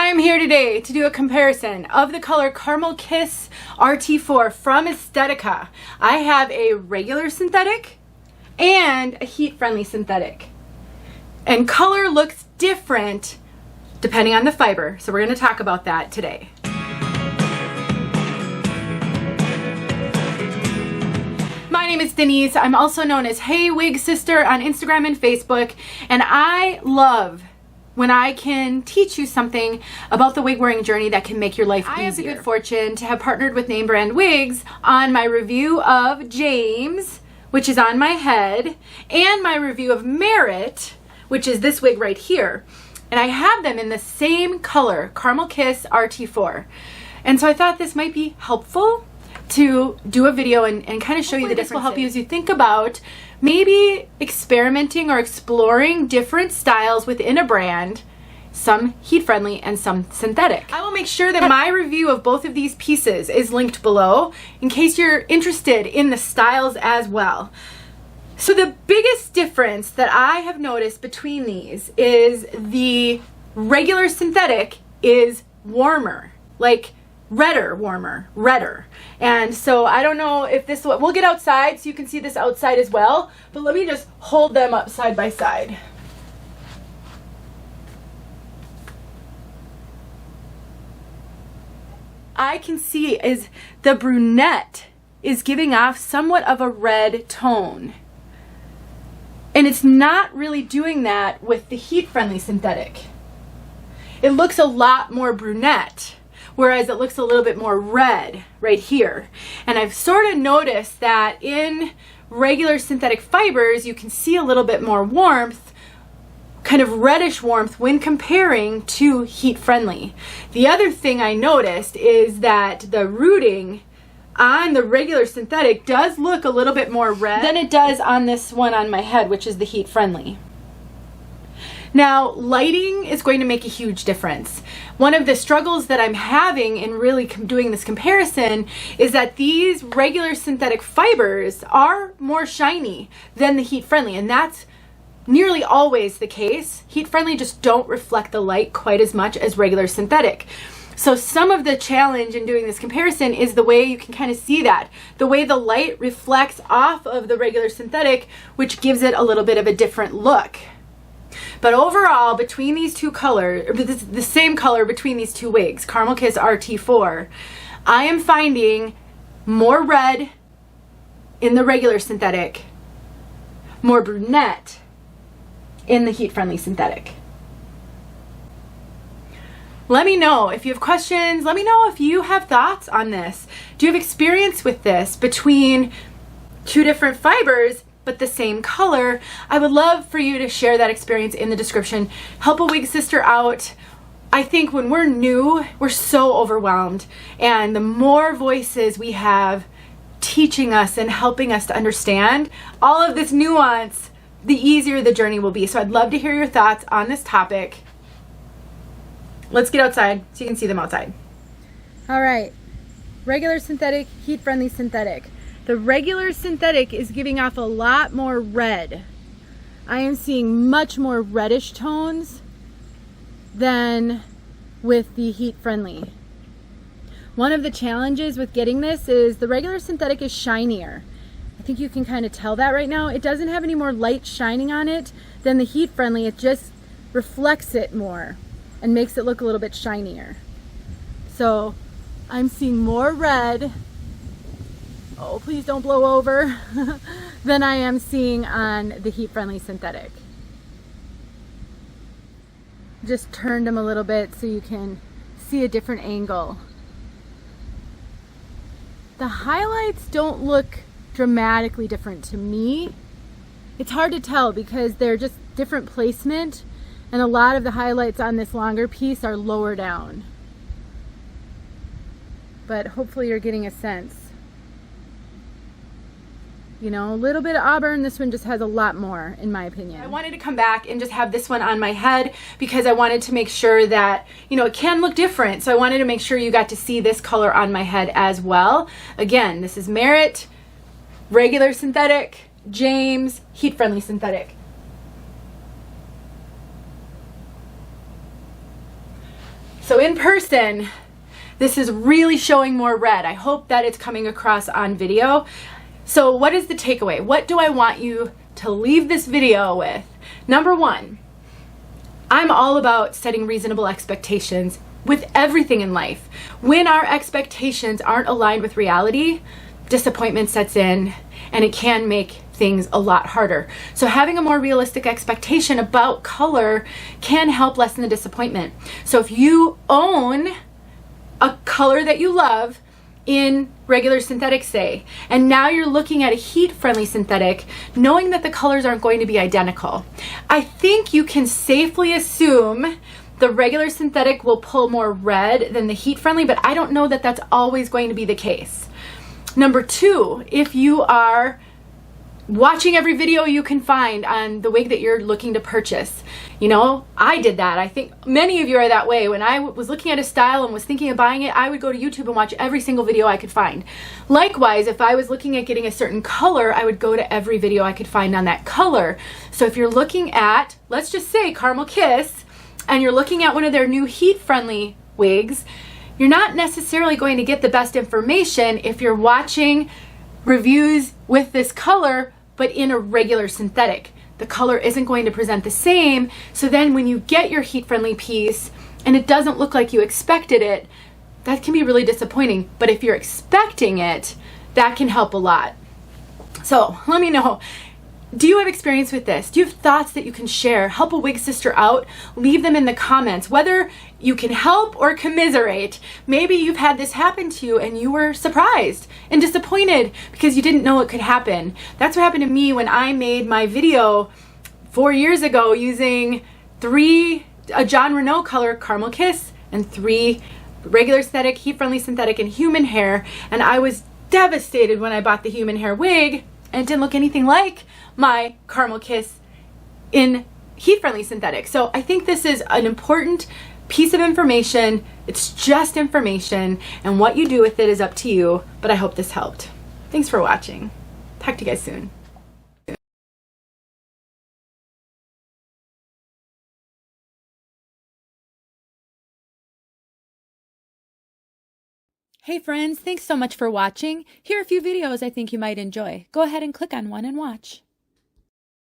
I'm here today to do a comparison of the color Caramel Kiss RT4 from Estetica. I have a regular synthetic and a heat-friendly synthetic. And color looks different depending on the fiber, so we're going to talk about that today. My name is Denise. I'm also known as heywigsister on Instagram and Facebook, and I love when I can teach you something about the wig wearing journey that can make your life easier. I have the good fortune to have partnered with name brand wigs on my review of 𝘠𝘦𝘢𝘥, which is on my head, and my review of 𝘸𝑦𝑡, which is this wig right here. And I have them in the same color, Caramel Kiss RT4. And so I thought this might be helpful to do a video and kind of show you the difference. This will help you as you think about maybe experimenting or exploring different styles within a brand, some heat-friendly and some synthetic. I will make sure that my review of both of these pieces is linked below in case you're interested in the styles as well. So the biggest difference that I have noticed between these is the regular synthetic is warmer, like redder. And so I don't know if this, we'll get outside so you can see this outside as well, but let me just hold them up side by side. I can see is the brunette is giving off somewhat of a red tone. And it's not really doing that with the heat-friendly synthetic. It looks a lot more brunette, whereas it looks a little bit more red right here. And I've sort of noticed that in regular synthetic fibers, you can see a little bit more warmth, kind of reddish warmth when comparing to heat-friendly. The other thing I noticed is that the rooting on the regular synthetic does look a little bit more red than it does on this one on my head, which is the heat-friendly. Now, lighting is going to make a huge difference. One of the struggles that I'm having in really doing this comparison is that these regular synthetic fibers are more shiny than the heat-friendly, and that's nearly always the case. Heat-friendly just don't reflect the light quite as much as regular synthetic. So some of the challenge in doing this comparison is the way you can kind of see that. The way the light reflects off of the regular synthetic, which gives it a little bit of a different look. But overall, between these two colors, the same color between these two wigs, Caramel Kiss RT4, I am finding more red in the regular synthetic, more brunette in the heat-friendly synthetic. Let me know if you have questions. Let me know if you have thoughts on this. Do you have experience with this between two different fibers but the same color? I would love for you to share that experience in the description. Help a wig sister out. I think when we're new, we're so overwhelmed, and the more voices we have teaching us and helping us to understand all of this nuance, the easier the journey will be. So I'd love to hear your thoughts on this topic. Let's get outside so you can see them outside. All right, regular synthetic, heat-friendly synthetic. The regular synthetic is giving off a lot more red. I am seeing much more reddish tones than with the heat-friendly. One of the challenges with getting this is the regular synthetic is shinier. I think you can kind of tell that right now. It doesn't have any more light shining on it than the heat-friendly. It just reflects it more and makes it look a little bit shinier. So I'm seeing more red, oh please don't blow over, than I am seeing on the heat-friendly synthetic. Just turned them a little bit so you can see a different angle. The highlights don't look dramatically different to me. It's hard to tell because they're just different placement, and a lot of the highlights on this longer piece are lower down. But hopefully you're getting a sense. You know, a little bit of auburn. This one just has a lot more, in my opinion. I wanted to come back and just have this one on my head because I wanted to make sure that, you know, it can look different. So I wanted to make sure you got to see this color on my head as well. Again, this is 𝘸𝑦𝑡, regular synthetic, 𝘠𝘦𝘢𝘥, heat-friendly synthetic. So in person, this is really showing more red. I hope that it's coming across on video. So what is the takeaway? What do I want you to leave this video with? Number one, I'm all about setting reasonable expectations with everything in life. When our expectations aren't aligned with reality, disappointment sets in and it can make things a lot harder. So having a more realistic expectation about color can help lessen the disappointment. So if you own a color that you love in regular synthetic, say, and now you're looking at a heat-friendly synthetic, knowing that the colors aren't going to be identical, I think you can safely assume the regular synthetic will pull more red than the heat-friendly, but I don't know that that's always going to be the case. Number two, if you are watching every video you can find on the wig that you're looking to purchase. You know, I did that. I think many of you are that way. When I was looking at a style and was thinking of buying it, I would go to YouTube and watch every single video I could find. Likewise, if I was looking at getting a certain color, I would go to every video I could find on that color. So if you're looking at, let's just say Caramel Kiss, and you're looking at one of their new heat-friendly wigs, you're not necessarily going to get the best information if you're watching reviews with this color but in a regular synthetic. The color isn't going to present the same, so then when you get your heat-friendly piece and it doesn't look like you expected it, that can be really disappointing. But if you're expecting it, that can help a lot. So let me know, do you have experience with this? Do you have thoughts that you can share? Help a wig sister out? Leave them in the comments. Whether you can help or commiserate, maybe you've had this happen to you and you were surprised and disappointed because you didn't know it could happen. That's what happened to me when I made my video 4 years ago using a John Renault color Caramel Kiss and 3 regular synthetic, heat-friendly synthetic, and human hair. And I was devastated when I bought the human hair wig and it didn't look anything like my Caramel Kiss in heat-friendly synthetic. So I think this is an important piece of information. It's just information, and what you do with it is up to you, but I hope this helped. Thanks for watching. Talk to you guys soon. Hey friends, thanks so much for watching. Here are a few videos I think you might enjoy. Go ahead and click on one and watch.